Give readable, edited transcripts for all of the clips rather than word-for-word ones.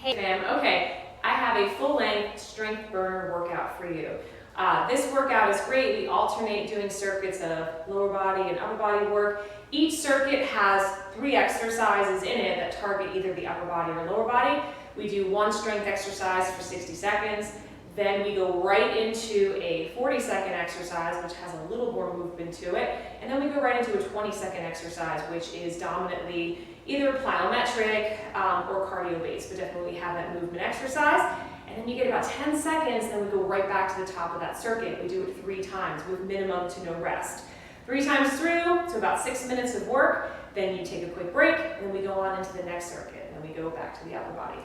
Hey fam, okay, I have a full-length strength burner workout for you. This workout is great. We alternate doing circuits of lower body and upper body work. Each circuit has 3 exercises in it that target either the upper body or lower body. We do one strength exercise for 60 seconds. Then we go right into a 40-second exercise, which has a little more movement to it. And then we go right into a 20-second exercise, which is dominantly either plyometric or cardio-based, but definitely we have that movement exercise. And then you get about 10 seconds, then we go right back to the top of that circuit. We do it 3 times with minimum to no rest. 3 times through, so about 6 minutes of work. Then you take a quick break, and then we go on into the next circuit, and then we go back to the upper body.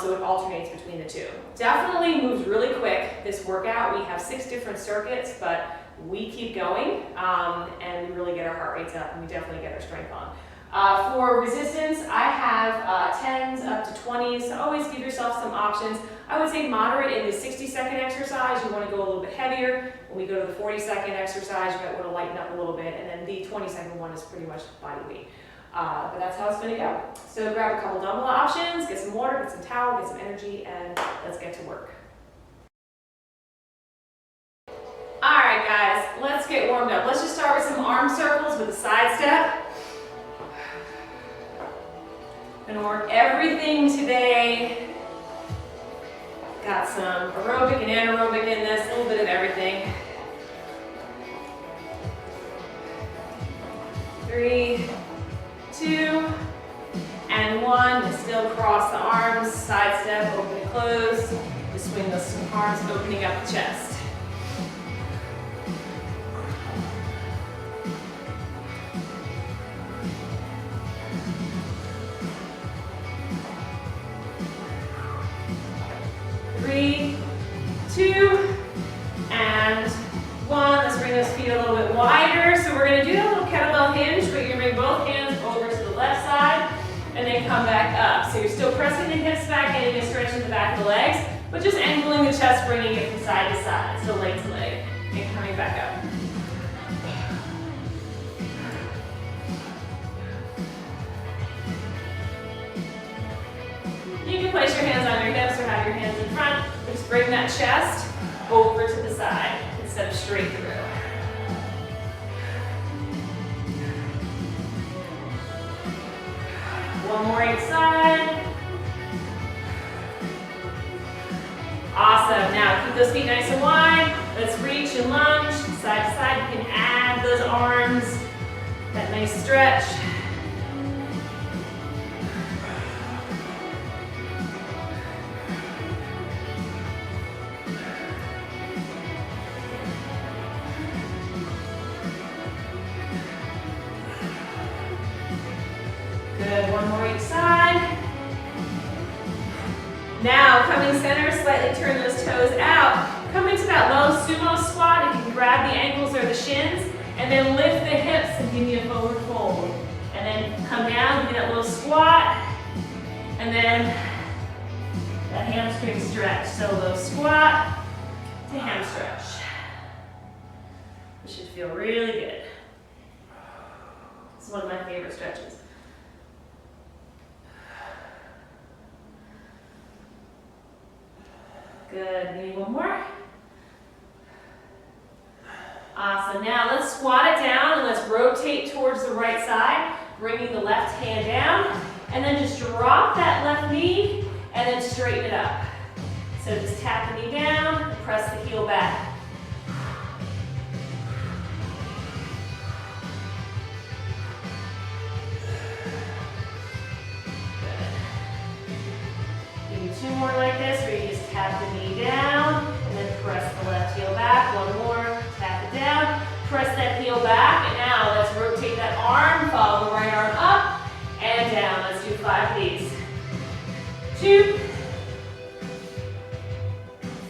So it alternates between the 2. Definitely moves really quick, this workout. We have 6 different circuits, but we keep going, and we really get our heart rates up, and we definitely get our strength on. For resistance, I have 10s up to 20s, so always give yourself some options. I would say moderate in the 60-second exercise, you want to go a little bit heavier. When we go to the 40-second exercise, you might want to lighten up a little bit, and then the 20-second one is pretty much body weight. But that's how it's going to go. So grab a couple dumbbell options, get some water, get some towel, get some energy, and let's get to work. Alright guys, let's get warmed up. Let's just start with some arm circles with a side step. Gonna work everything today. Got some aerobic and anaerobic in this, a little bit of everything. 3, 2, and 1. Just still cross the arms, side step, open and close. Just swing those arms, opening up the chest. Three, 2, and 1. Let's bring those feet a little bit wider. So we're going to do a little kettlebell hinge, but you're going to bring both hands over to the left side and then come back up. So you're still pressing the hips back, getting a stretch in the back of the legs, but just angling the chest, bringing it from side to side. So leg to leg and coming back up. You can place your hands on your hips or have your hands in front. Just bring that chest over to the side instead of straight through. One more each side. Awesome. Now keep those feet nice and wide. Let's reach and lunge side to side. You can add those arms, that nice stretch. Good, one more each side. Now, coming center, slightly turn those toes out. Come into that low sumo squat. You can grab the ankles or the shins, and then lift the hips and give me a forward fold. And then come down, give me that little squat, and then that hamstring stretch. So low squat to ham stretch. This should feel really good. It's one of my favorite stretches. Good, maybe one more. Awesome, now let's squat it down and let's rotate towards the right side, bringing the left hand down, and then just drop that left knee and then straighten it up. So just tap the knee down, press the heel back. Good. Give me 2 more like this, where you just tap the knee down and then press the left heel back. 1 more, tap it down, press that heel back, and now let's rotate that arm, follow the right arm up and down. Let's do 5 of these. 2,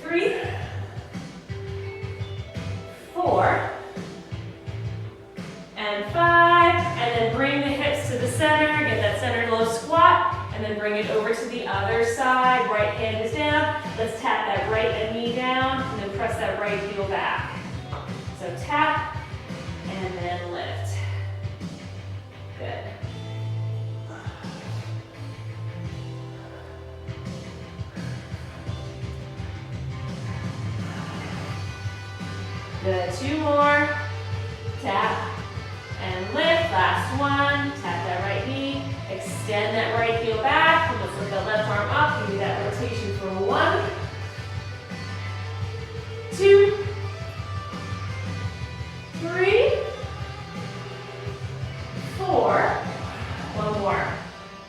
3, 4, and 5, and then bring the hips to the center, get that centered low squat, and then bring it over to the other side. Right hand is down. Let's tap that right knee down, and then press that right heel back. So tap, and then lift. Good. Good, 2 more. Tap and lift. Last one. Tap that right knee. Extend that right heel back. Let's lift that left arm up. Give me that rotation for 1, 2, 3, 4. One more.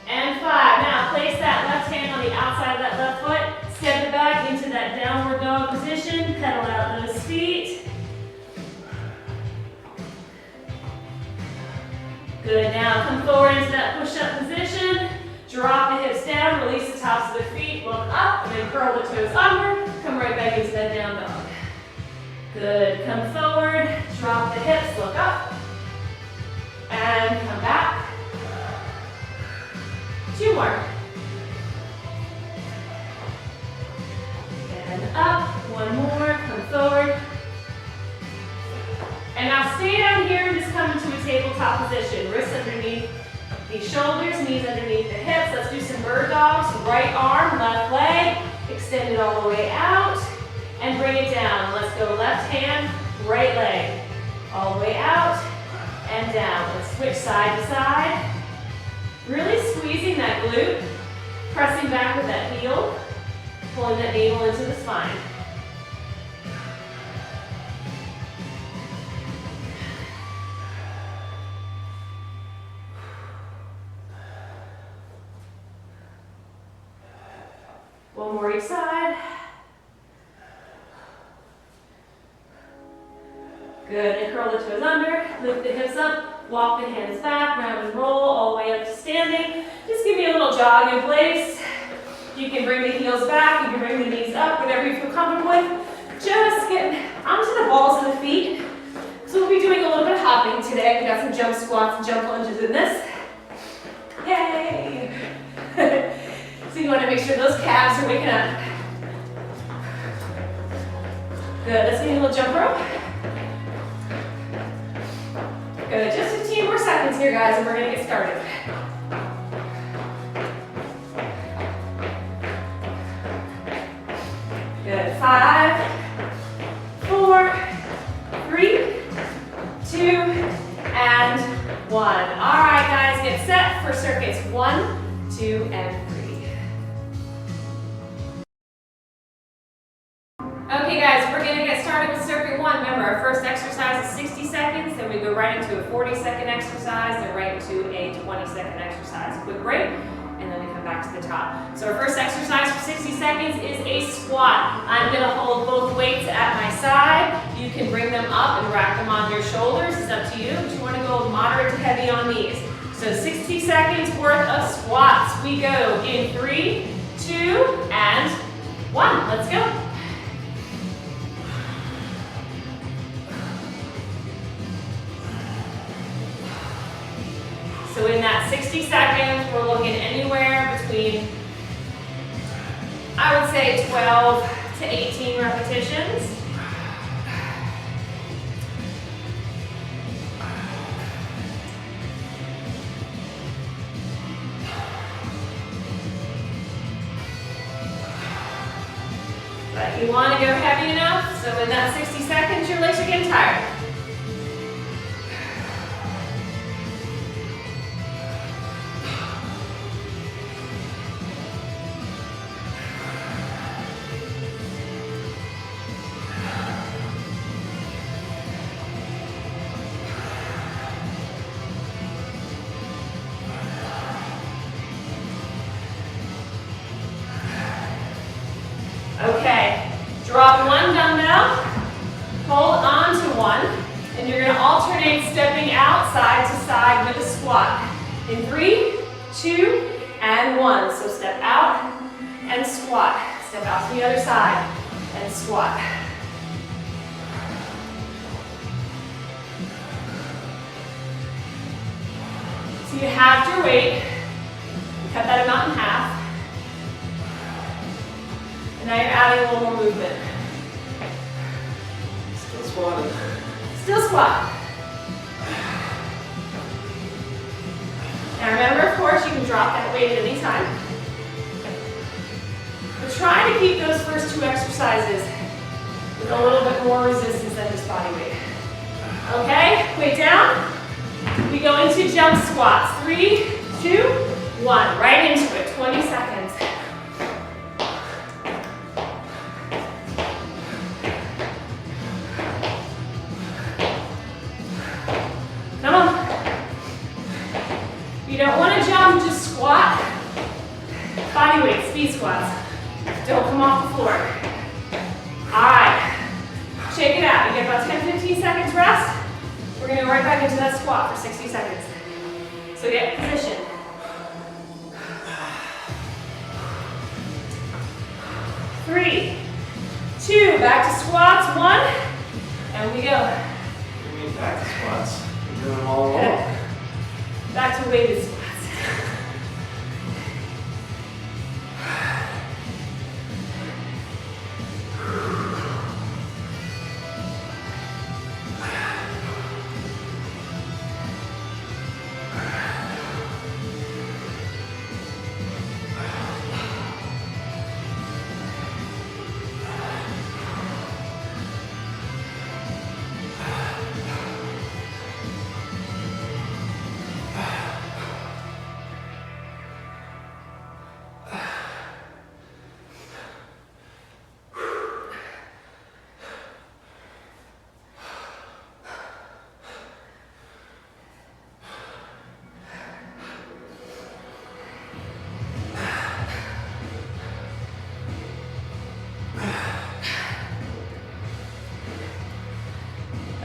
And 5. Now place that left hand on the outside of that left foot. Step it back into that downward dog position. Pedal out those feet. Good, now come forward into that push-up position. Drop the hips down, release the tops of the feet, look up, and then curl the toes under. Come right back into that down dog. Good, come forward, drop the hips, look up, and come back. 2 more. And up, 1 more, come forward. And now stay down here and just come into a tabletop position. Wrists underneath the shoulders, knees underneath the hips. Let's do some bird dogs. Right arm, left leg. Extend it all the way out. And bring it down. Let's go left hand, right leg. All the way out and down. Let's switch side to side. Really squeezing that glute. Pressing back with that heel. Pulling that navel into the spine. One more each side. Good, and curl the toes under, lift the hips up, walk the hands back, round and roll, all the way up to standing. Just give me a little jog in place. You can bring the heels back, you can bring the knees up, whatever you feel comfortable with. Just get onto the balls of the feet. So we'll be doing a little bit of hopping today. We've got some jump squats and jump lunges in this. Yay! So you want to make sure those calves are waking up. Good, let's get a little jump rope. Good, just 15 more seconds here, guys, and we're going to get started. Good, 5, 4, 3, 2, and 1. All right, guys, get set for circuits 1, 2, and 3. Okay guys, we're going to get started with circuit 1. Remember, our first exercise is 60 seconds, then we go right into a 40-second exercise, then right into a 20-second exercise. Quick break, and then we come back to the top. So our first exercise for 60 seconds is a squat. I'm going to hold both weights at my side. You can bring them up and rack them on your shoulders. It's up to you, but you want to go moderate to heavy on these. So 60 seconds worth of squats. We go in 3, 2, and 1. Let's go. So in that 60 seconds, we're looking anywhere between, I would say, 12 to 18 repetitions. But you want to go heavy enough, so in that 60 seconds, your legs are getting tired. Okay, drop one dumbbell, hold on to one, and you're going to alternate stepping out side to side with a squat. In 3, 2, and 1. So step out and squat. Step out to the other side and squat. So you halved your weight, cut that amount in half. And now you're adding a little more movement. Still squatting. Still squat. Now remember, of course, you can drop that weight at any time. But try to keep those first 2 exercises with a little bit more resistance than just body weight. Okay, weight down. We go into jump squats. 3, 2, 1. Right into it, 20 seconds. Come on. You don't want to jump, just squat. Body weight, speed squats. Don't come off the floor. All right. Shake it out. You get about 10-15 seconds rest. We're going to go right back into that squat for 60 seconds. So get in position. Three, 2, back to squats, 1, and we go. What do you mean back to squats? You're doing them all along. Back to weighted squats.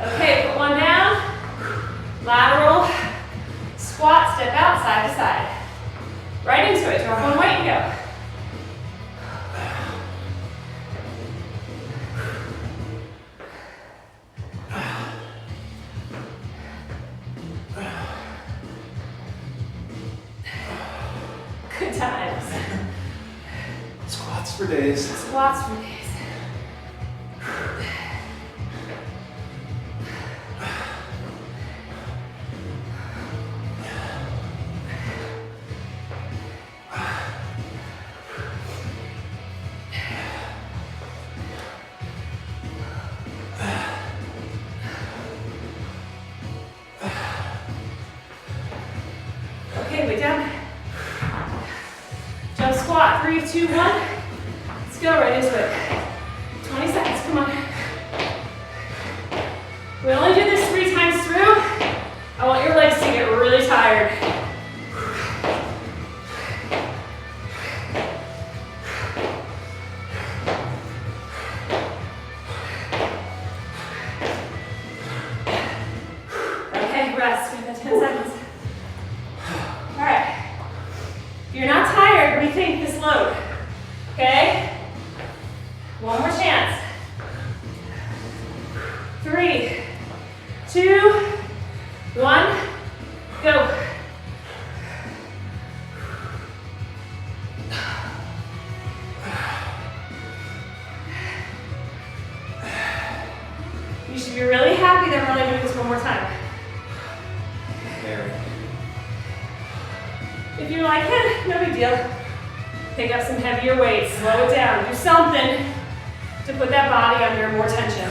Okay, put one down. Lateral squat, step out, side to side. Right into it, drop one weight and go. Good times. Squats for days. Squats for days. Okay, way down. Jump squat, 3, 2, 1. Let's go right into it. 20 seconds, come on. We only do this 3 times through. I want your legs to get really tired. Okay, rest, we have 10 seconds. All right. If you're not tired, rethink this load. Okay? One more chance. 3, 2, 1, go. You should be really happy that we're only doing this one more time. Very. If you're like, no big deal, pick up some heavier weights, slow it down, do something to put that body under more tension.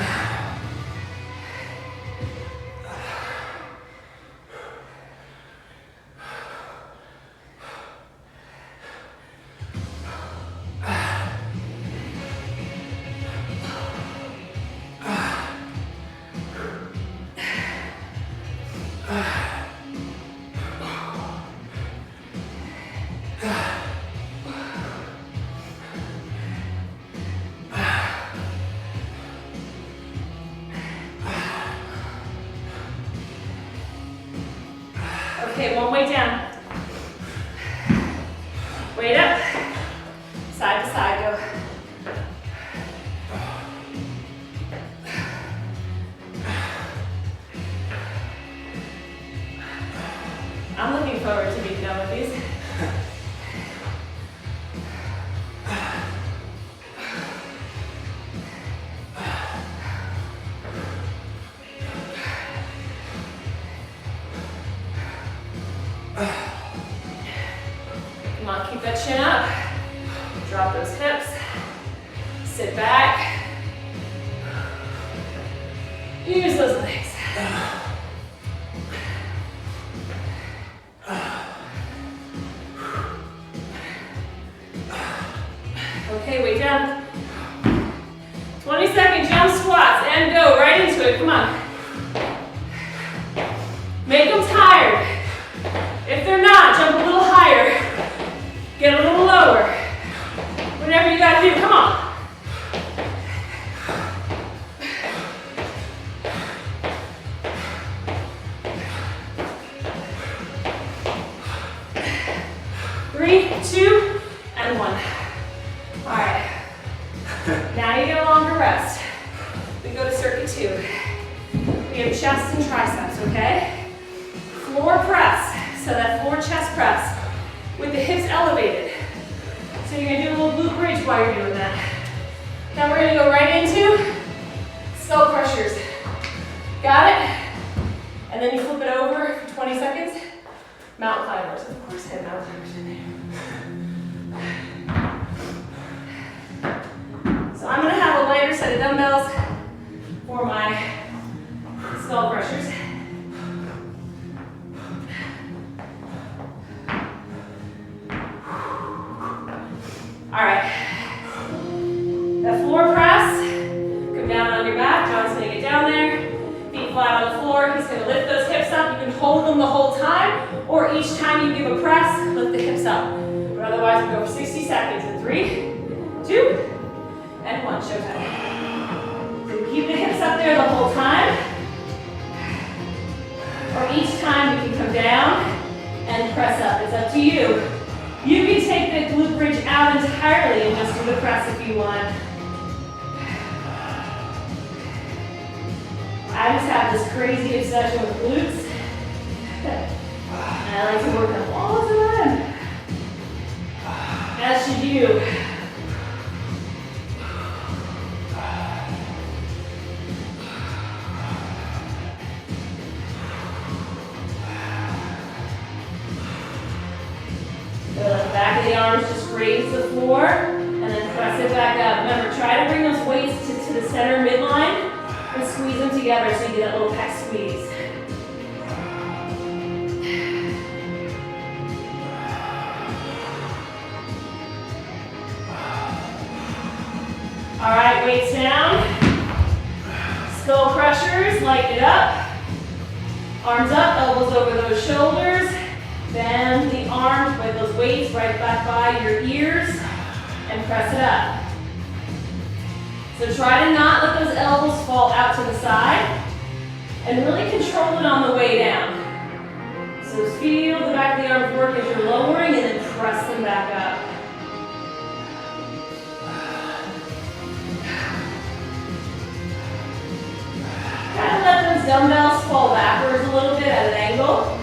Okay, one weight down. Weight up. Side to side, go. I'm looking forward to being done with these. Come on, keep that chin up. Drop those hips. Sit back. Use those legs. Okay, weight down. 20-second jump squats and go right into it. Come on. Make them tired. If they're not, jump a little higher. Get a little lower. Whatever you gotta do, come on. Three, two, and one. All right. Now you get a longer rest. We go to circuit 2. We have chest and triceps, okay? Floor press. So that floor chest press with the hips elevated. So you're gonna do a little glute bridge while you're doing that. Now we're gonna go right into skull crushers. Got it? And then you flip it over for 20 seconds. Mountain climbers. Of course I have mountain climbers in there. So I'm gonna have a lighter set of dumbbells for my skull crushers. All right. The floor press. Come down on your back. John's gonna get down there. Feet flat on the floor. He's gonna lift those hips up. You can hold them the whole time, or each time you give a press, lift the hips up. But otherwise, we go for 60 seconds in 3, 2, and 1. Showtime. So keep the hips up there the whole time. Or each time you can come down and press up. It's up to you. You can take the glute bridge out entirely and just do the press if you want. I just have this crazy obsession with glutes. And I like to work them all the time. As should you. So the back of the arms just raise the floor and then press it back up. Remember, try to bring those weights to the center midline and squeeze them together so you get that little pec squeeze. All right, weights down. Skull crushers, lighten it up. Arms up, elbows over those shoulders. Bend the arms with those weights right back by your ears and press it up. So try to not let those elbows fall out to the side and really control it on the way down. So feel the back of the arms work as you're lowering and then press them back up. Kind of let those dumbbells fall backwards a little bit at an angle.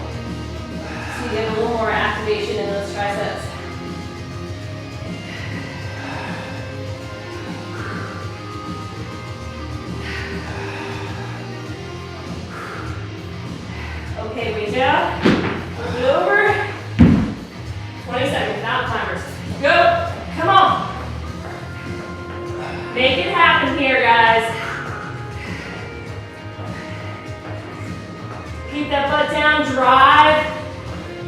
You get a little more activation in those triceps. Okay, weight down. Flip it over. 20 seconds, mountain climbers. Go. Come on. Make it happen here, guys. Keep that butt down, drive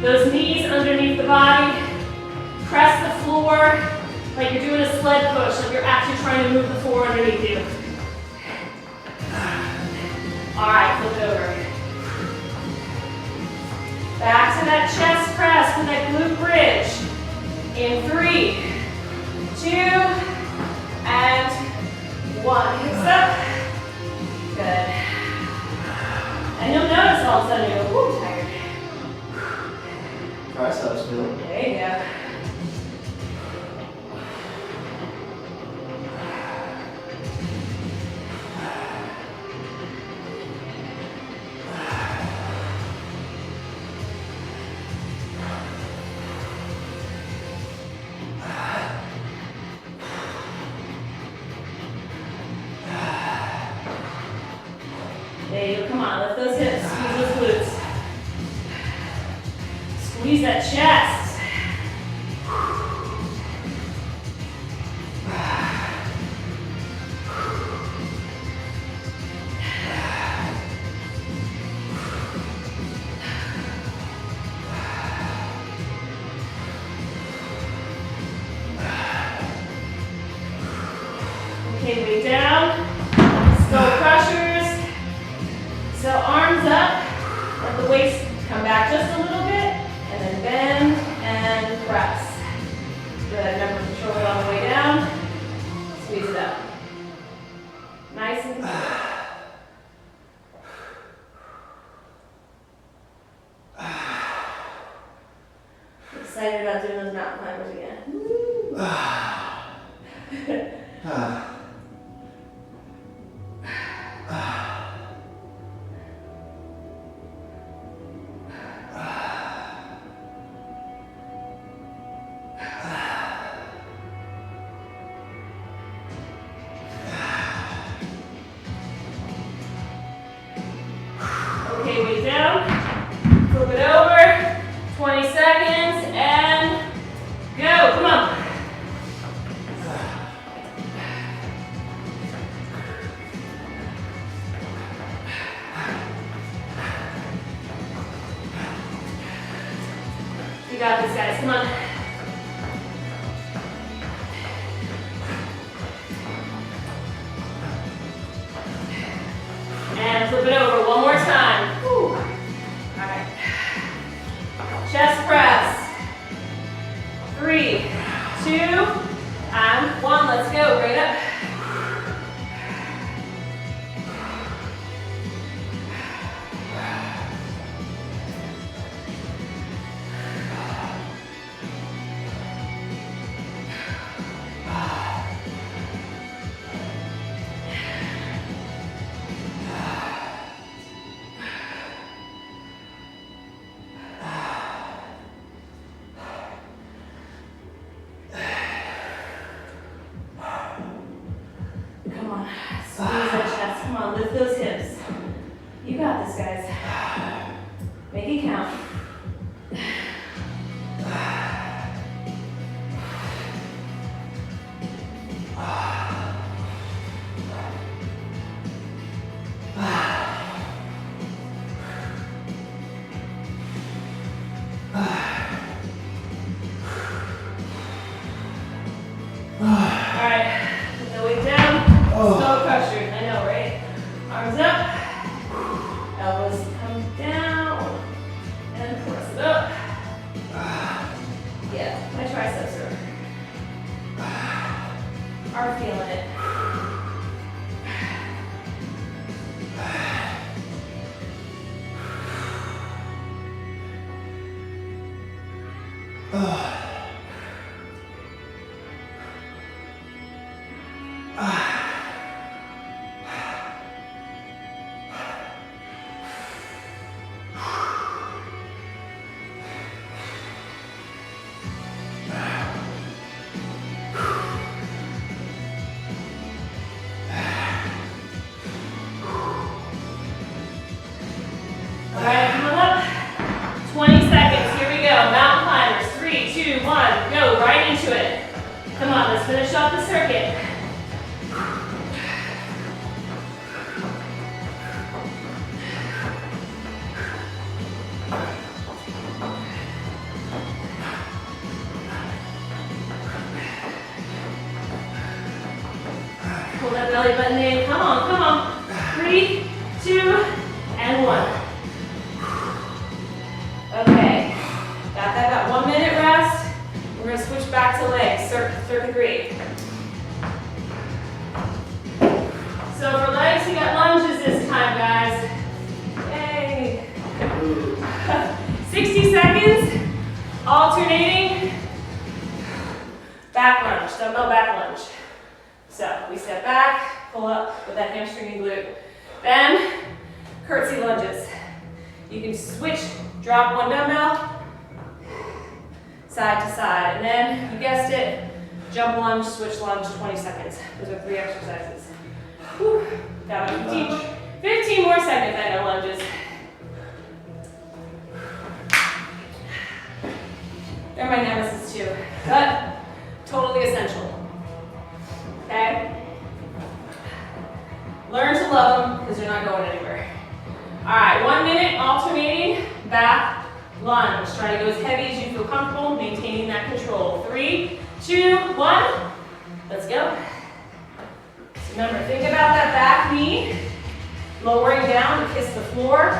those knees underneath the body. Press the floor like you're doing a sled push, like you're actually trying to move the floor underneath you. All right, flip it over. Back to that chest press with that glute bridge. In 3, 2, and 1. Hips up. Good. And you'll notice all of a sudden you go, whoo, tired. Triceps, Bill. There you go. There you go. Come on, lift those hips, squeeze those glutes. Squeeze that chest. Come back just a little bit, and then bend and press. Good, remember control it on the way down. Squeeze it up. Nice and controlled. Excited about doing those mountain climbers again. Okay, weight down. Flip it over. 20 seconds and go. Come on. You got this, guys. Come on. And flip it over one more time. Whew. All right. Chest press. 3, 2, and 1. Let's go. Right up. Come on, squeeze that chest. Come on, lift those hips. You got this, guys. Make it count. Are feeling it. Alright, come on up. 20 seconds. Here we go. Mountain climbers. 3, 2, 1. Go right into it. Come on, let's finish off the circuit. Pull that belly button in. Come on, come on. 3, 2, and 1. Okay, got that, got 1 minute rest. We're gonna switch back to legs, circuit 3. So for legs, we got lunges this time, guys. Yay. 60 seconds, alternating. Back lunge, dumbbell back lunge. So we step back, pull up with that hamstring and glute. Then, curtsy lunges. You can switch, drop one dumbbell, side to side. And then, you guessed it, jump lunge, switch lunge, 20 seconds. Those are 3 exercises. Whew. Got 15 more seconds, I know, lunges. They're my nemesis too, but totally essential. Okay? Learn to love them because they're not going anywhere. All right, 1 minute alternating back lunge. Try to go as heavy as you feel comfortable, maintaining that control. 3, 2, 1. Let's go. So remember, think about that back knee lowering down to kiss the floor.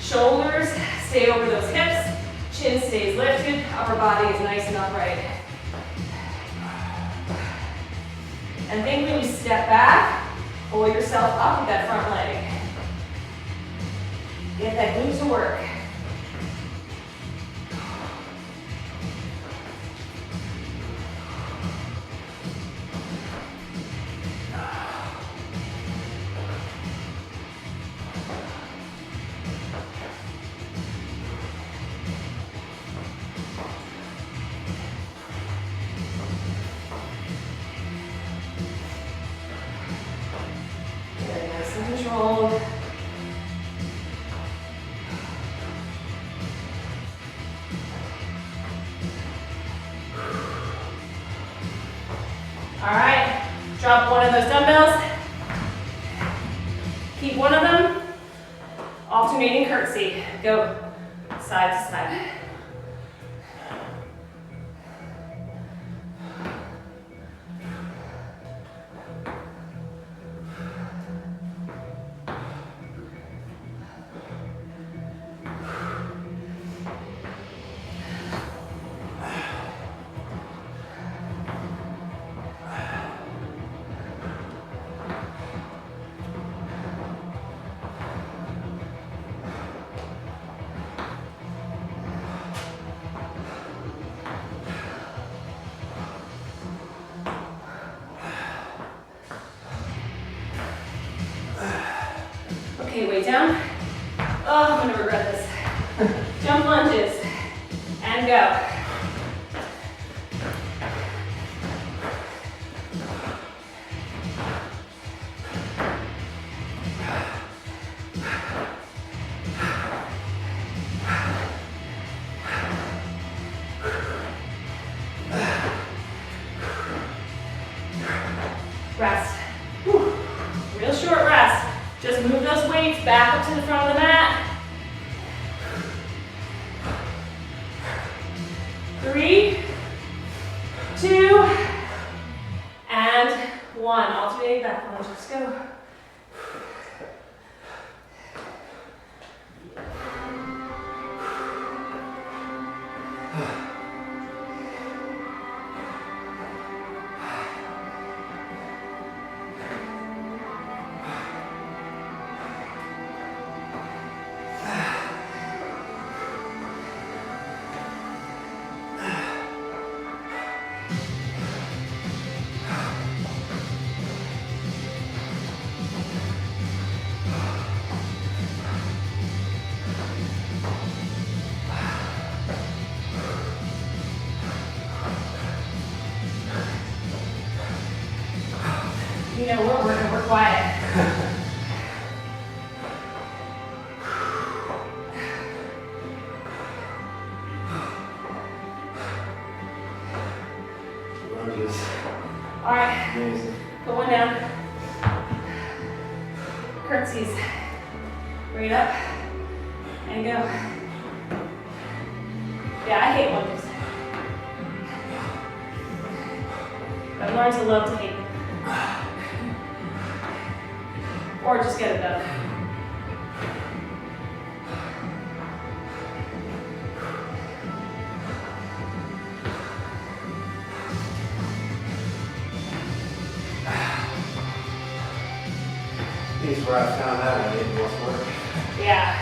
Shoulders stay over those hips, chin stays lifted, upper body is nice and upright. And think when you step back, pull yourself up with that front leg. Get that glute to work. Very nice and controlled. All right, drop one of those dumbbells. Keep one of them. Alternating curtsy. Go side to side. Okay, weight down. Oh, I'm gonna regret this. Jump lunges and go. Rest. Whew. Real short rest. Just move those weights back up to the front of the mat. 3, 2, and 1. Alternate back lunge. Let's go. You know, we're working, we're quiet. Lunges. All right, Amazing. put one down. Curtsies. Bring it up and go. Yeah, I hate lunges. I've learned to love to hate them. Or just get it done. These where I found out I need less work. Yeah.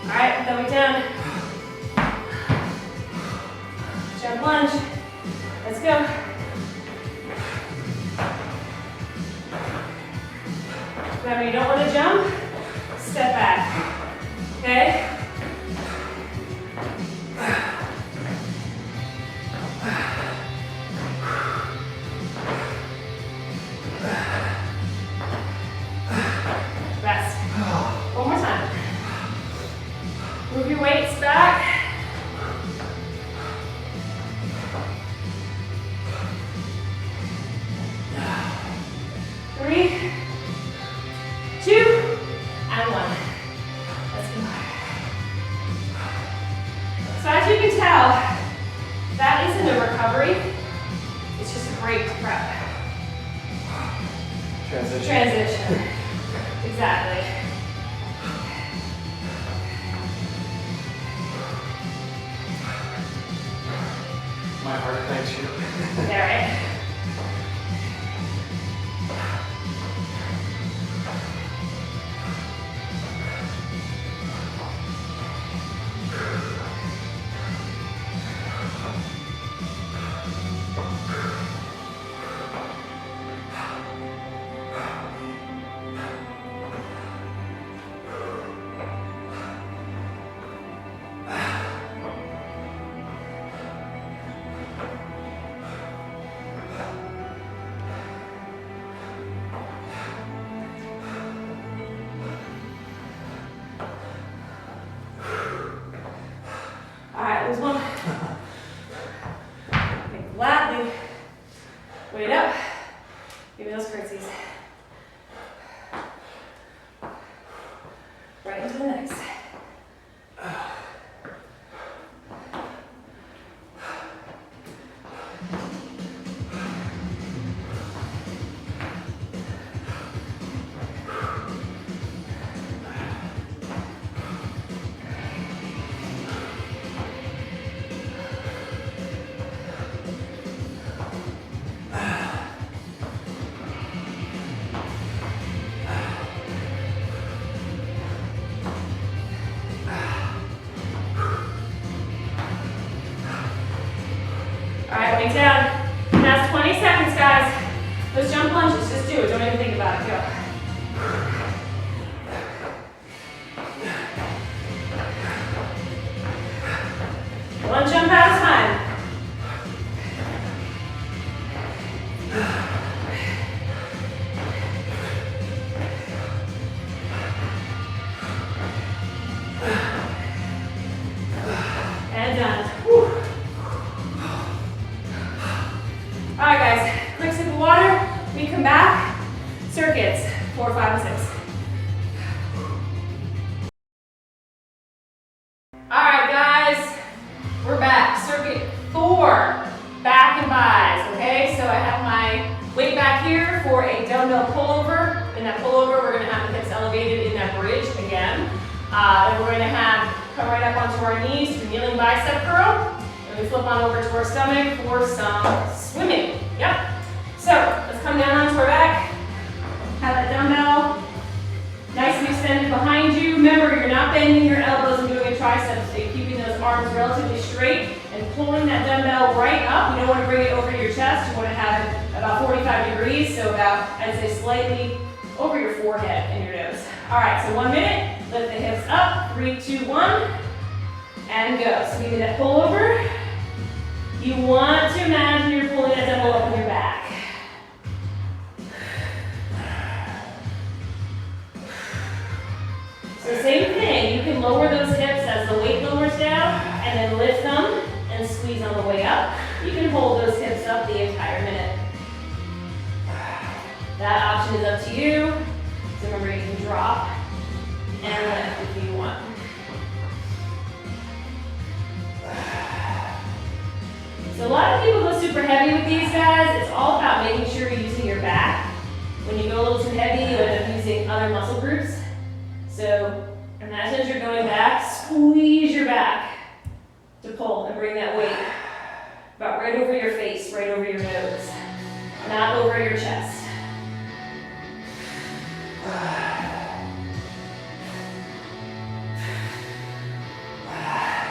All right, coming down. Jump lunge. Let's go. Remember, you don't want to jump. Step back. Okay? Rest. One more time. Move your weights back. Three, 2, and 1. tell, that isn't a recovery. It's just a great prep. Transition. Exactly. My heart thanks you. Yeah, right? Alright, there's one. Okay, gladly. Wait up. Give me those curtsies. Right into the next. Alright, weight down. Last 20 seconds, guys. Those jump lunges, just do it. Don't even think about it. Go. One jump at a time. And done. Whew. All right, guys, quick sip of water. We come back. Circuits, 4, 5, and 6. All right, guys, we're back. Circuit 4, back and buys, okay? So I have my weight back here for a dumbbell pullover. In that pullover, we're gonna have the hips elevated in that bridge again. Then we're gonna come right up onto our knees for kneeling bicep curl. And we flip on over to our stomach for some swimming. Yep. So let's come down onto our back. Have that dumbbell nice and extended behind you. Remember, you're not bending your elbows and doing a tricep. So you're keeping those arms relatively straight and pulling that dumbbell right up. You don't want to bring it over your chest. You want to have it about 45 degrees. So about, I'd say, slightly over your forehead and your nose. All right, so 1 minute. Lift the hips up. 3, 2, 1. And go. So give me that pull over. You want to imagine you're pulling that dumbbell up with your back. So same thing, you can lower those hips as the weight lowers down and then lift them and squeeze on the way up. You can hold those hips up the entire minute. That option is up to you. So remember, you can drop and lift if you want. So a lot of people go super heavy with these guys. It's all about making sure you're using your back. When you go a little too heavy, you end up using other muscle groups. So imagine as you're going back, squeeze your back to pull and bring that weight about right over your face, right over your nose, not over your chest.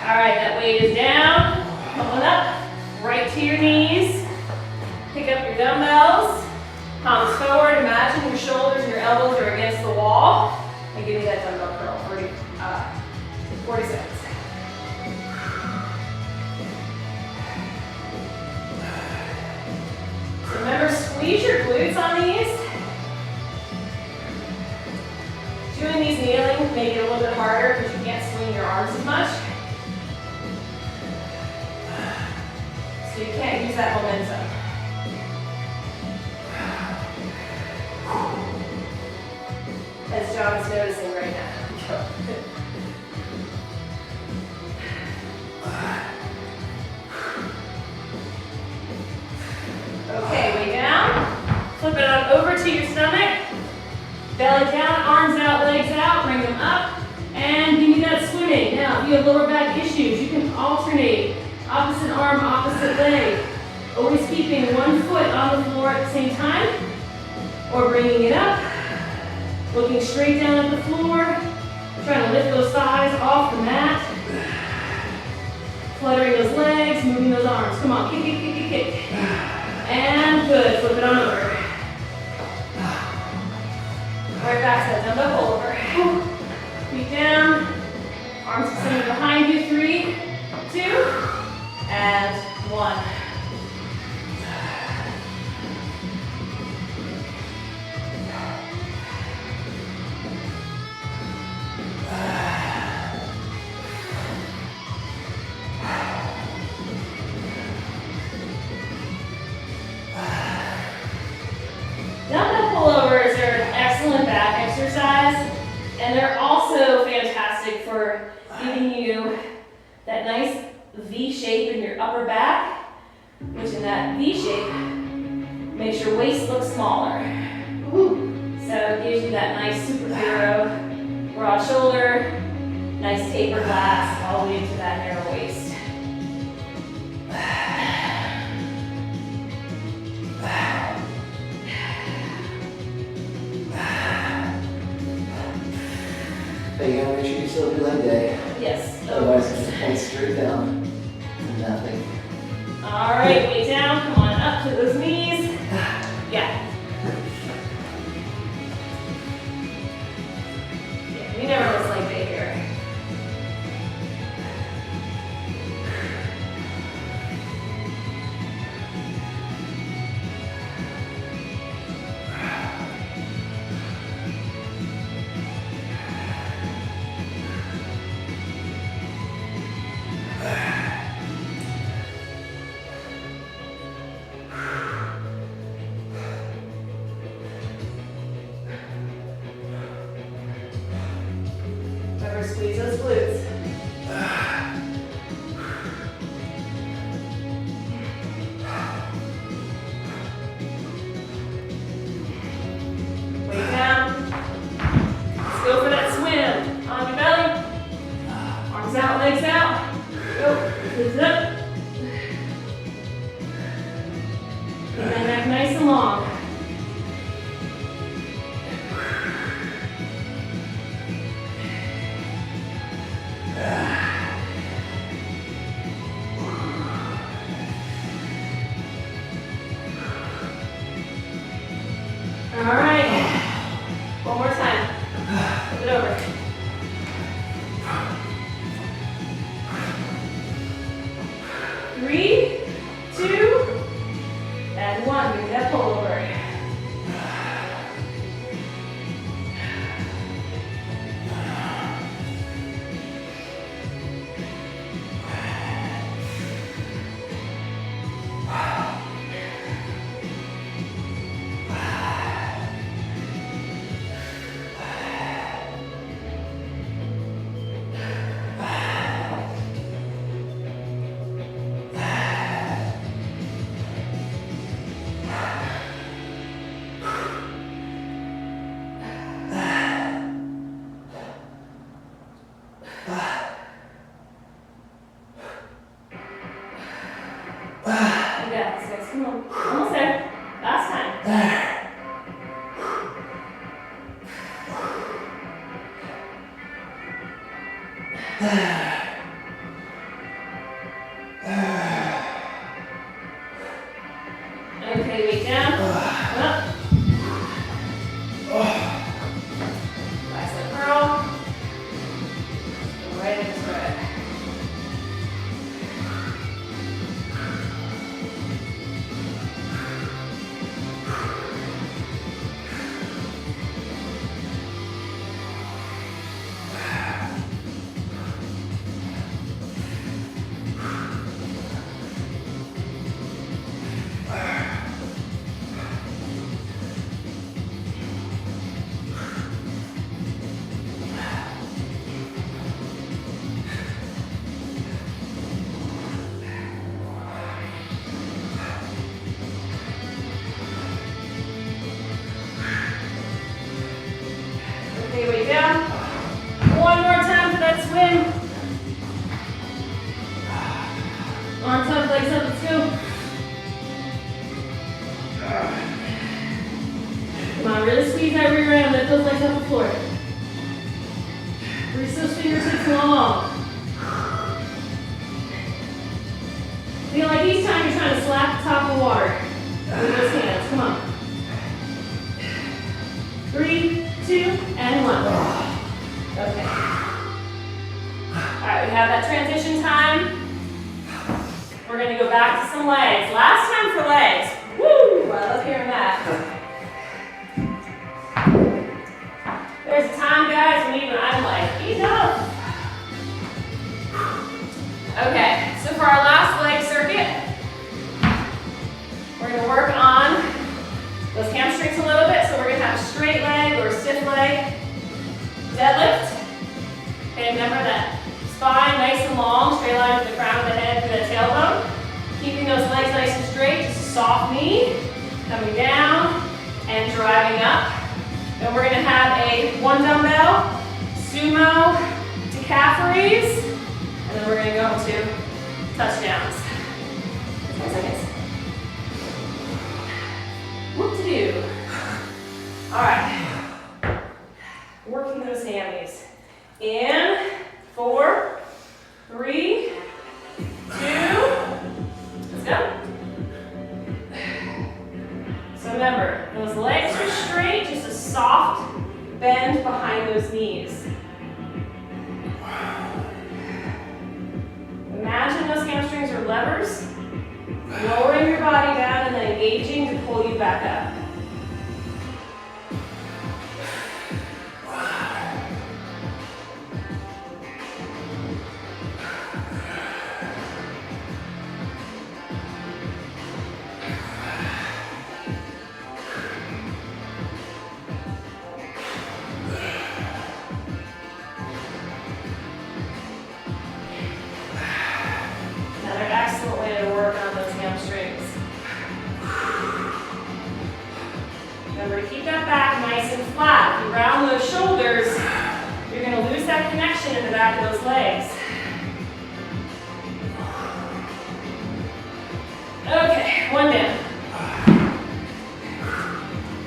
All right, that weight is down, pulling up. Right to your knees. Pick up your dumbbells. Palms forward. Imagine your shoulders and your elbows are against the wall. And give me that dumbbell curl. 40 seconds. So remember, squeeze your glutes on these. Doing these kneeling make it a little bit harder because you can't swing your arms as much. So you can't use that momentum. As John is noticing right now. you have lower back issues, you can alternate opposite arm, opposite leg. Always keeping one foot on the floor at the same time, or bringing it up, looking straight down at the floor, trying to lift those thighs off the mat, fluttering those legs, moving those arms. Come on, kick, kick, kick, kick, kick. And good, flip it on over. Right back to that dumbbell pull over. Feet down, arms extended behind you, 3, 2, and 1. Dumbbell pullovers are an excellent back exercise, and they're also fantastic for giving you that nice V shape in your upper back, which in that V shape makes your waist look smaller. So it gives you that nice superhero broad shoulder, nice tapered lats, all the way to that narrow waist. But you gotta make sure you still do leg day. Yes. Otherwise, it's just head straight down to nothing. All right, weight down. Come on up to those knees. Yeah. You never miss leg day here. Remember, squeeze those glutes. Weight down. Let's go for that swim. On your belly. Arms out, legs out. Go. Lift it up. Keep that neck nice and long. All right. One more time. Flip it over. Three, 2, and 1. Bring that pull over. You got this, guys. Come on. Almost there. Last time. Okay, weight down. Up. Bicep curl. Go right into spread. legs up, let's go. Come on, really squeeze that rear end, lift those legs off the floor. Reach those fingertips long. Feel like each time you're trying to slap the top of the water with those hands, come on. 3, 2, and 1. Okay. All right, we have that transition time. We're gonna go back to some legs. Last time for legs. Woo! I love hearing that. There's a time, guys, when even I'm like, enough. Okay, so for our last leg circuit, we're gonna work on those hamstrings a little bit. So we're gonna have a straight leg or a stiff leg deadlift. Okay, remember that spine nice and long, straight line to the crown of the head through the tailbone. Keeping those legs nice and straight, just a soft knee, coming down and driving up. And we're gonna have a 1 dumbbell sumo to calf raise, and then we're gonna go into touchdowns. 10 seconds. Whoop-de-doo. All right. Working those hammies. In 4, 3, 2, let's go. So remember, those legs are straight, just a soft bend behind those knees. Imagine those hamstrings are levers, lowering your body down and then engaging to pull you back up. Remember to keep that back nice and flat. If you round those shoulders, you're going to lose that connection in the back of those legs. Okay, 1 down.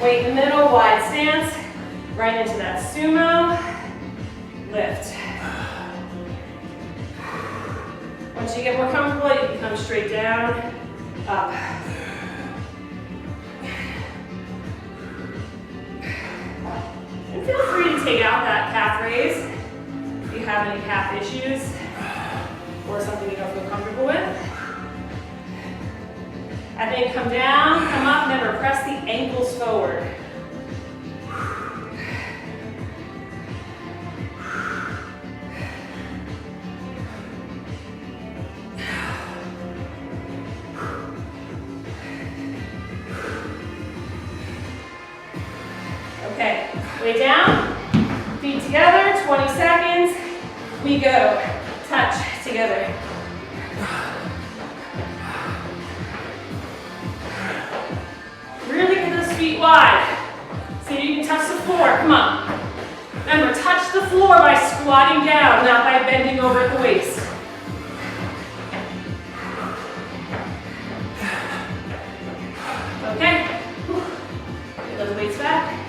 Weight in the middle, wide stance. Right into that sumo. Lift. Once you get more comfortable, you can come straight down, up. And feel free to take out that calf raise if you have any calf issues or something you don't feel comfortable with. And then come down, come up, remember, press the ankles forward. Okay, way down, feet together, 20 seconds. We go, touch together. Really get those feet wide so you can touch the floor, come on. Remember, touch the floor by squatting down, not by bending over at the waist. Okay, get those weights back.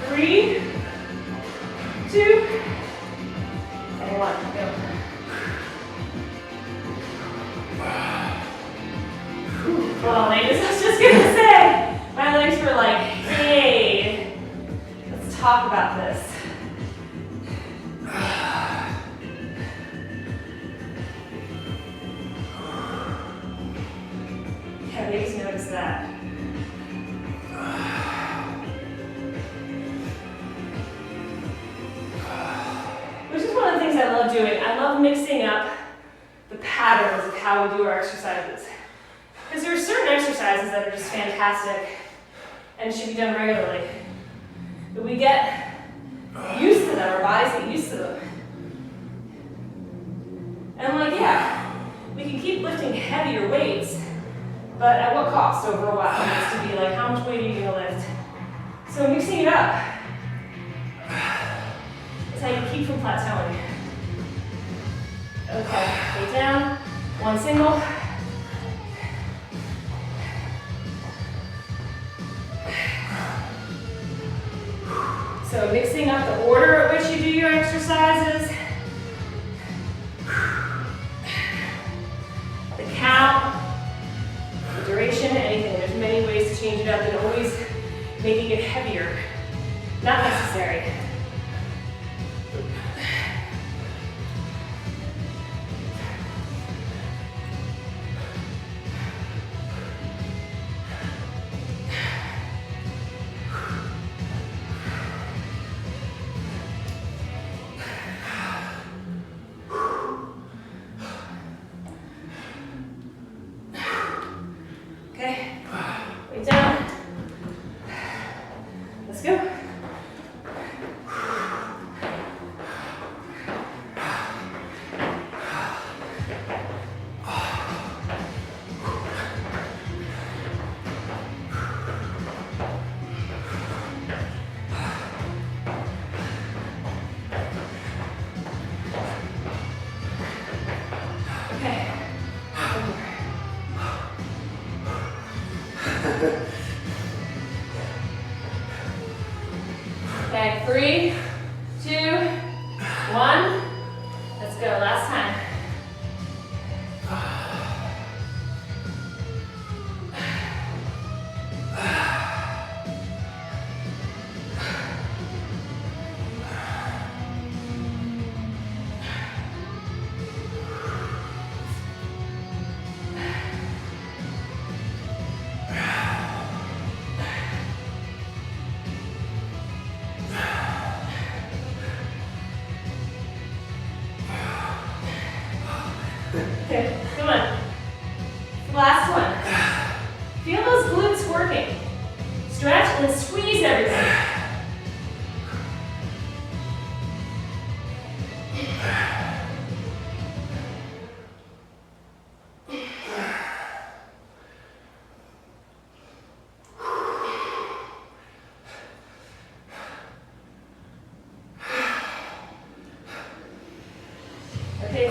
3, 2, and 1, go. Oh, ladies, I was just gonna say, my legs were like, hey, let's talk about this. Yeah, ladies notice that. Which is one of the things I love doing. I love mixing up the patterns of how we do our exercises. Because there are certain exercises that are just fantastic and should be done regularly. But we get used to them, our bodies get used to them. And I'm like, yeah, we can keep lifting heavier weights, but at what cost over a while? It needs to be like, how much weight are you gonna lift? So mixing it up is how you keep from plateauing. Okay, stay down. One single. So mixing up the order at which you do your exercises, the count, the duration, anything. There's many ways to change it up and always making it heavier. Not necessary. Okay, weight down. Let's go. Okay. Okay, 3, 2, 1. Let's go, last time. Okay, come on. Last one. Feel those glutes working. Stretch and then squeeze everything. Okay.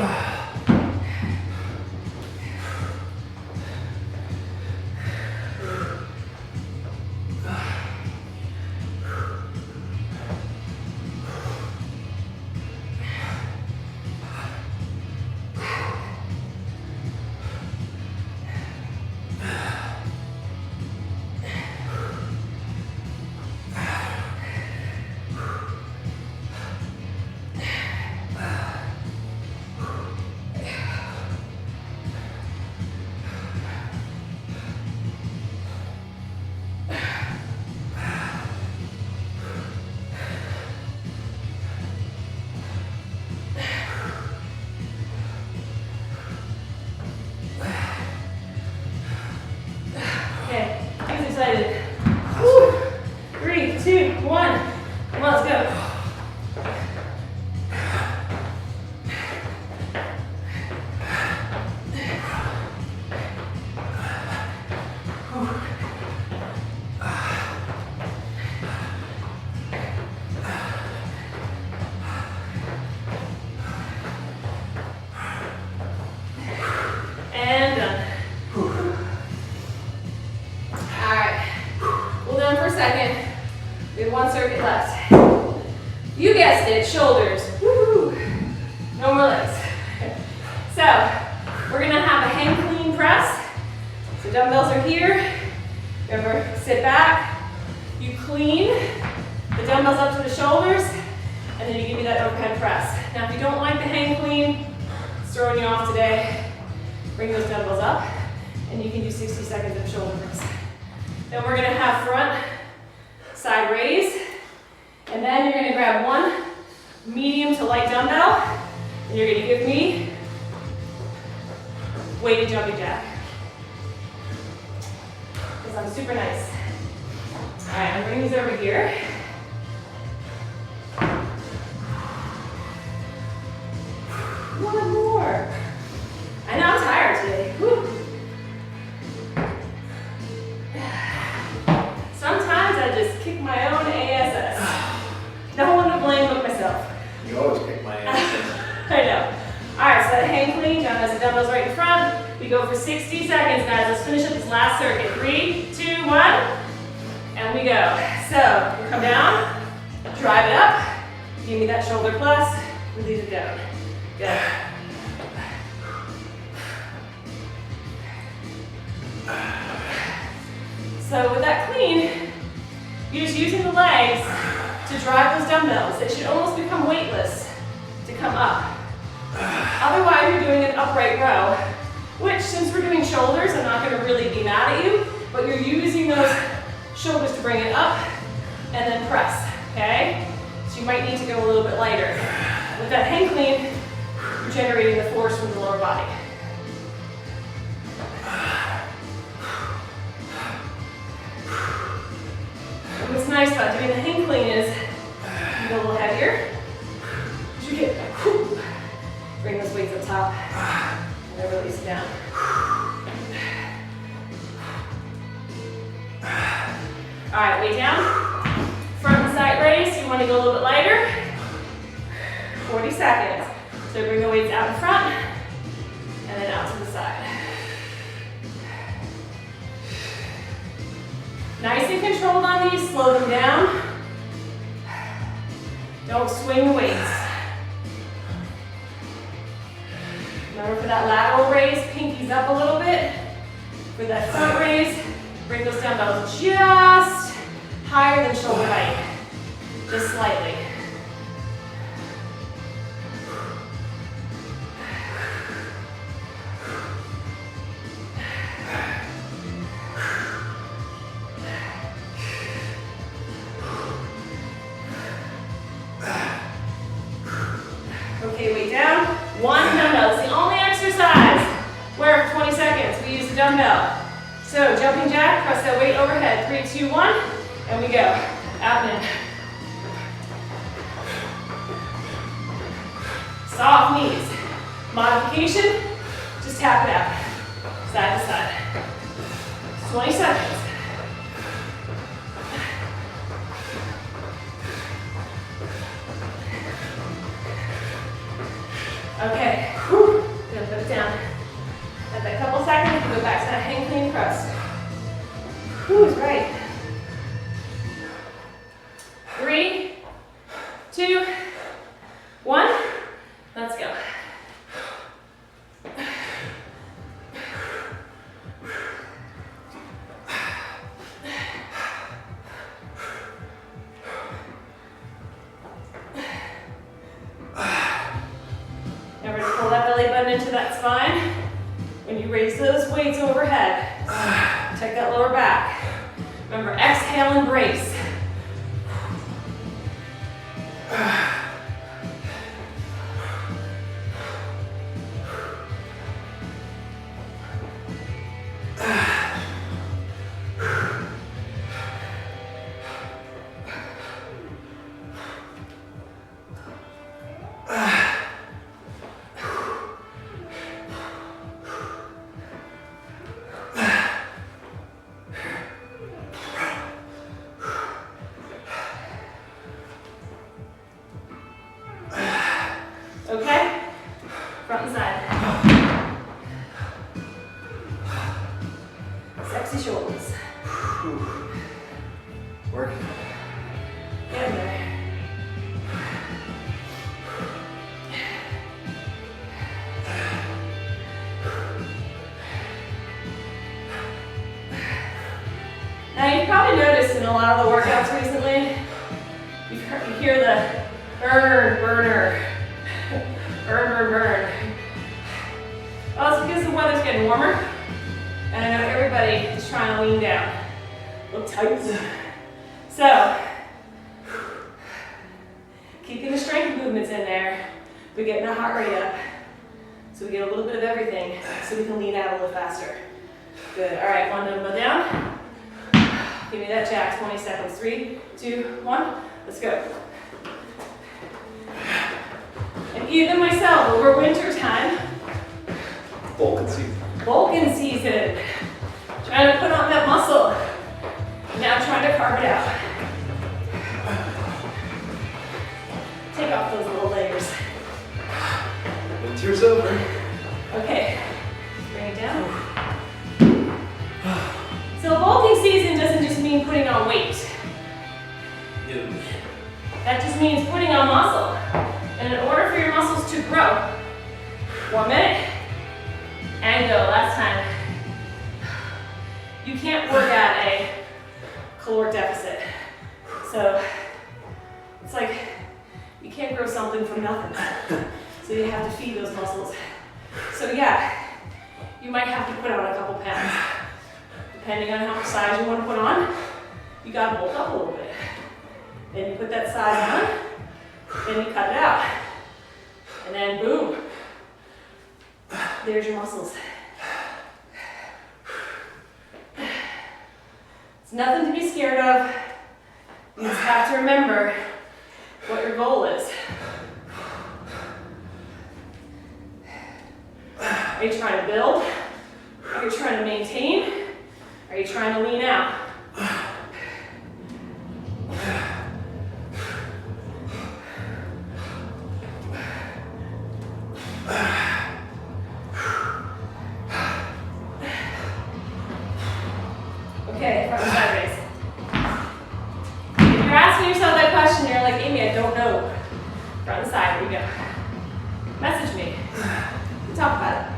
Okay, who's excited? Woo. 3, 2, 1. Come on, let's go. And done. Alright, cool down for a second. We have one circuit left. You guessed it, shoulders. Woo. No more legs. So, we're gonna have a hang clean press. So dumbbells are here. Remember, sit back. You clean the dumbbells up to the shoulders, and then you give me that overhead press. Now, if you don't like the hang clean, it's throwing you off today. Bring those dumbbells up, and you can do 60 seconds of shoulder press. Then we're gonna have front side raise, and then you're gonna grab one medium to light dumbbell, and you're gonna give me weighted jumping jack. Because I'm super nice. All right, I'm bringing these over here. One more. I know I'm tired today. Whew. Sometimes I just kick my own ass. No one to blame but myself. You always kick my ass. I know. All right, so that hang clean. John has the dumbbells right in front. We go for 60 seconds, guys. Let's finish up this last circuit. 3, 2, 1, and we go. So, we come down, drive it up, give me that shoulder plus, release it down. Good. So with that clean, you're just using the legs to drive those dumbbells. They should almost become weightless to come up. Otherwise, you're doing an upright row, which since we're doing shoulders, I'm not gonna really be mad at you, but you're using those shoulders to bring it up and then press, okay? So you might need to go a little bit lighter. With that hang clean, you're generating the force from the lower body. And what's nice about doing the hang clean is you go a little heavier. You get, bring those weights up top and then release it down. All right, weight down. Front and side raise, you want to go a little bit lighter. 40 seconds. So bring the weights out in front and then out to the side. Nice and controlled on these, slow them down. Don't swing the weights. Remember for that lateral raise, pinkies up a little bit. For that front raise, bring those dumbbells just higher than shoulder height, just slightly. Okay, weight down. One dumbbell. It's the only exercise where for 20 seconds we use the dumbbell. So jumping jack, press that weight overhead. 3, 2, 1, and we go. Out and in. Soft knees. Modification, just tap it out. Side to side. 20 seconds. Okay, whew. Gonna put it down. At that couple seconds, go back to that hang clean press. Whew, is great. 3, 2, 1, let's go. Remember to pull that belly button into that spine. When you raise those weights overhead, check that lower back. Remember, exhale and brace. Okay? Front and side. Sexy shoulders. Working. Get in there. Now you've probably noticed in a lot of the workouts recently, you hear the burn, burner. Burn, burn, burn. Well, it's because the weather's getting warmer, and I know everybody is trying to lean down. Look tight. So, keeping the strength movements in there, we're getting the heart rate up. So we get a little bit of everything, so we can lean out a little faster. Good, all right, one dumbbell down. Give me that jack, 20 seconds. 3, 2, 1, let's go. And even myself, over winter time, Vulcan season. Vulcan season, trying to put on that muscle, now trying to carve it out. Take off those little layers. Winter's over. Okay, bring it down. So bulking season doesn't just mean putting on weight. That just means putting on muscle. And in order for your muscles to grow, 1 minute, and go, last time. You can't work at a caloric deficit. So it's like you can't grow something from nothing. So you have to feed those muscles. So yeah, you might have to put on a couple pounds. Depending on how much size you want to put on, you gotta bulk up a little bit. Then you put that size on, then you cut it out. And then boom, there's your muscles. It's nothing to be scared of. You just have to remember what your goal is. Are you trying to build? Are you trying to maintain? Are you trying to lean out? Okay, front and side raise. If you're asking yourself that question, you're like, Amy, I don't know. Front and side, here we go. Message me. We'll talk about it.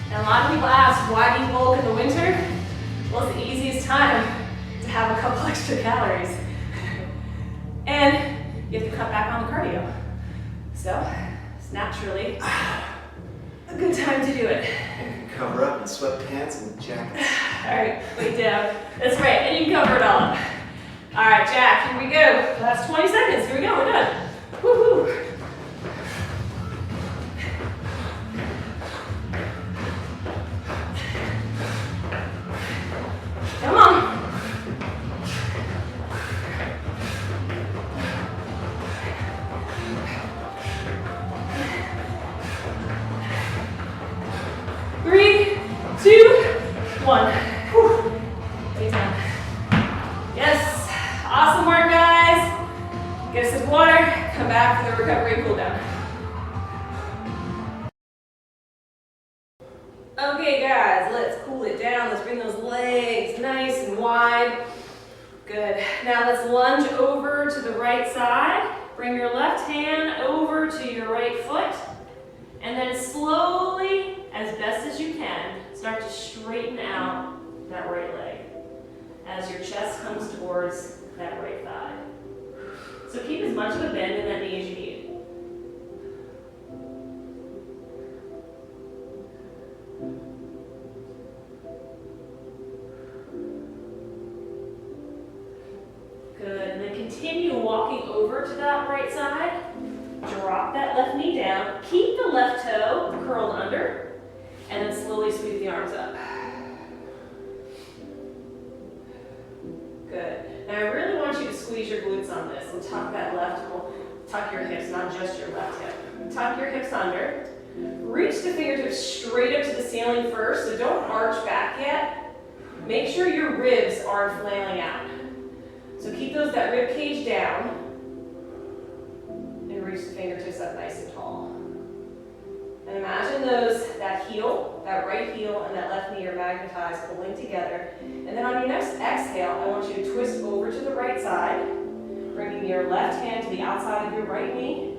And a lot of people ask, why do you bulk in the winter? Well, it's the easiest time to have a couple extra calories. And you have to cut back on the cardio. So, it's naturally a good time to do it. Cover up in sweatpants and jackets. All right, weight down. That's right, and you can cover it all up. All right, Jack, here we go. Last 20 seconds, here we go, we're done. Woo-hoo. Come on. Three, 2, 1. Whew. Take time. Yes. Awesome work, guys. Get a sip of water. Come back for the recovery and cool down. Okay, guys, let's cool it down. Let's bring those legs nice and wide. Good. Now let's lunge over to the right side. Bring your left hand over to your right foot. And then slowly, as best as you can, start to straighten out that right leg as your chest comes towards that right thigh. So keep as much of a bend in that knee as you need. Good, and then continue walking over to that right side. Drop that left knee down. Keep the left toe curled under, and then slowly sweep the arms up. Good. Now I really want you to squeeze your glutes on this and tuck that left, well, tuck your hips, not just your left hip. Tuck your hips under. Reach the fingertips straight up to the ceiling first, so don't arch back yet. Make sure your ribs aren't flailing out. So keep that rib cage down and reach the fingertips up nice and tall. And imagine that heel, that right heel and that left knee are magnetized, pulling together. And then on your next exhale, I want you to twist over to the right side, bringing your left hand to the outside of your right knee,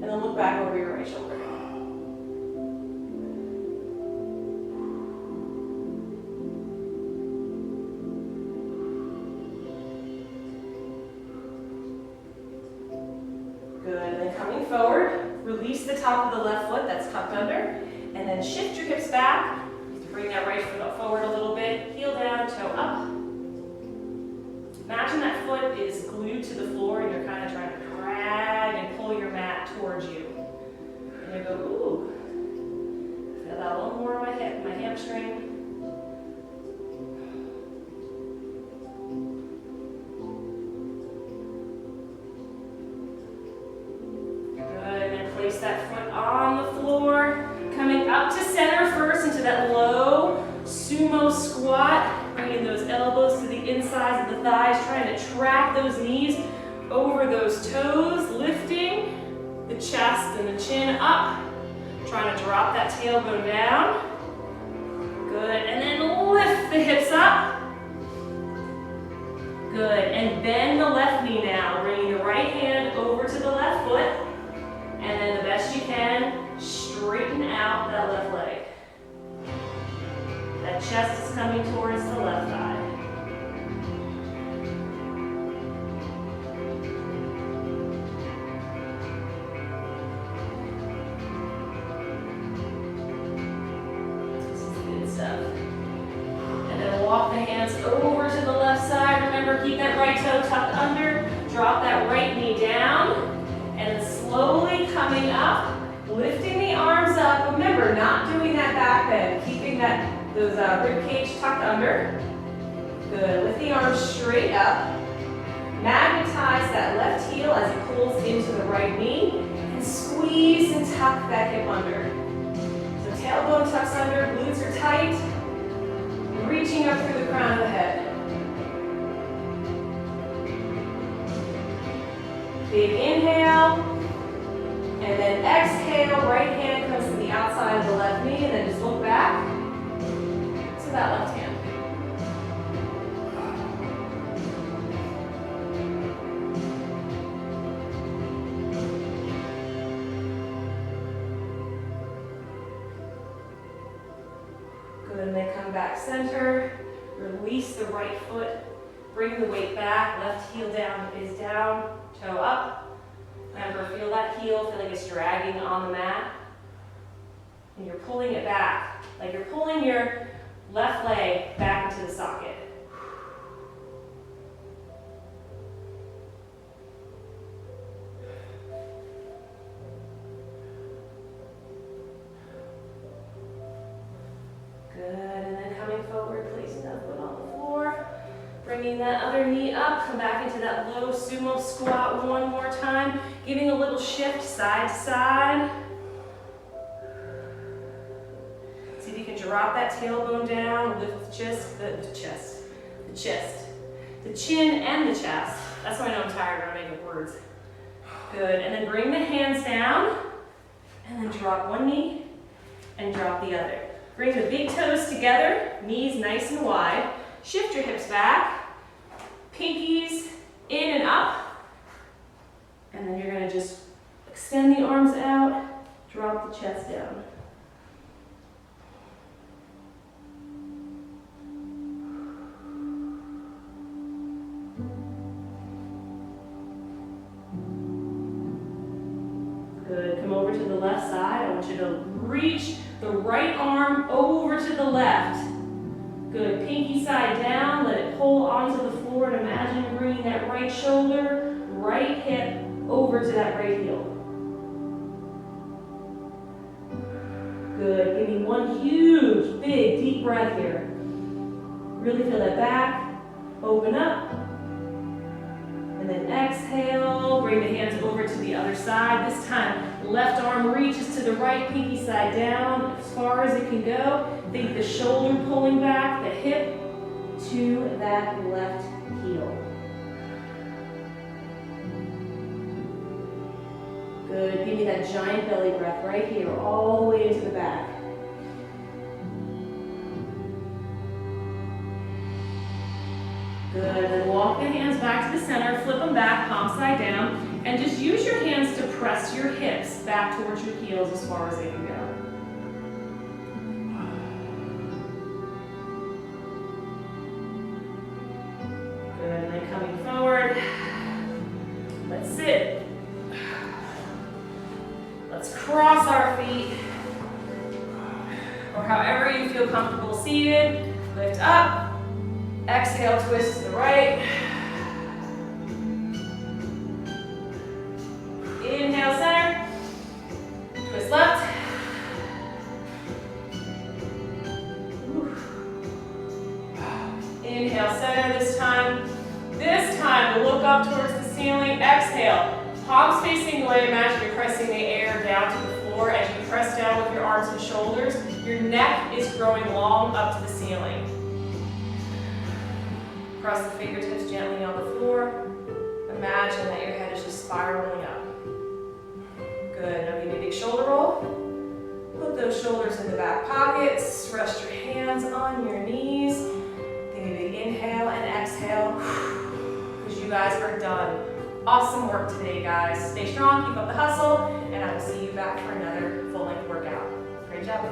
and then look back over your right shoulder. Good, and then coming forward, release the top of the left foot that's tucked under, and then shift your hips back to bring that right foot up forward a little bit, heel down, toe up. Imagine that foot is glued to the floor and you're kind of trying to drag and pull your mat towards you. And you go, ooh, feel that a little more on my hip, my hamstring. that low sumo squat, bringing those elbows to the insides of the thighs, trying to track those knees over those toes, lifting the chest and the chin up, trying to drop that tailbone down. Good, and then lift the hips up. Good, and bend the left knee now, bringing the right hand over to the left foot, and then the best you can, straighten out that left leg. That chest is coming towards the left thigh. This is good stuff. And then walk the hands over to the left side. Remember, keep that right toe tucked under. Drop that right knee down. And then slowly coming up, lifting the arms up. Remember, not doing that back bend, keeping those rib cage tucked under. Good. Lift the arms straight up. Magnetize that left heel as it pulls into the right knee. And squeeze and tuck that hip under. So tailbone tucks under, glutes are tight. Reaching up through the crown of the head. Big inhale. And then exhale, right hand comes to the outside of the left knee, and then just look back to that left hand. Good, and then come back center. Release the right foot. Bring the weight back. Left heel down is down, toe up. Remember, feel that heel, feel like it's dragging on the mat. And you're pulling it back, like you're pulling your left leg back into the socket. Good, and then coming forward, placing that foot on the floor. Bringing that other knee up, come back into that low sumo squat one more time. Giving a little shift side to side. See if you can drop that tailbone down, lift the chin and the chest. That's why I know I'm tired when I make up words. Good, and then bring the hands down, and then drop one knee, and drop the other. Bring the big toes together, knees nice and wide. Shift your hips back, pinkies in and up, and then you're going to just extend the arms out, drop the chest down. Good, come over to the left side. I want you to reach the right arm over to the left. Good, pinky side down, let it pull onto the floor, and imagine bringing that right shoulder, right hip over to that right heel. Good, give me one huge, big, deep breath here. Really feel that back, open up, and then exhale, bring the hands over to the other side. This time, left arm reaches to the right, pinky side down, as far as it can go. Think the shoulder pulling back, the hip to that left heel. Good, give me that giant belly breath right here, all the way into the back. Good, then walk the hands back to the center, flip them back, palm side down, and just use your hands to press your hips back towards your heels as far as they can go. Good, and then coming forward, let's sit. Let's cross our feet, or however you feel comfortable seated. Lift up, exhale, twist to the right. Inhale, center, twist left. Inhale, center this time. This time, look up towards the ceiling. Exhale, palms facing away. Imagine you're pressing the air down to the floor. floor as you press down with your arms and shoulders. Your neck is growing long up to the ceiling. Press the fingertips gently on the floor. Imagine that your head is just spiraling up. Good. Now give me a big shoulder roll. Put those shoulders in the back pockets. Rest your hands on your knees. Give me a big inhale and exhale. Because you guys are done. Awesome work today, guys. Stay strong, keep up the hustle, and I will see you back for another full-length workout. Great job.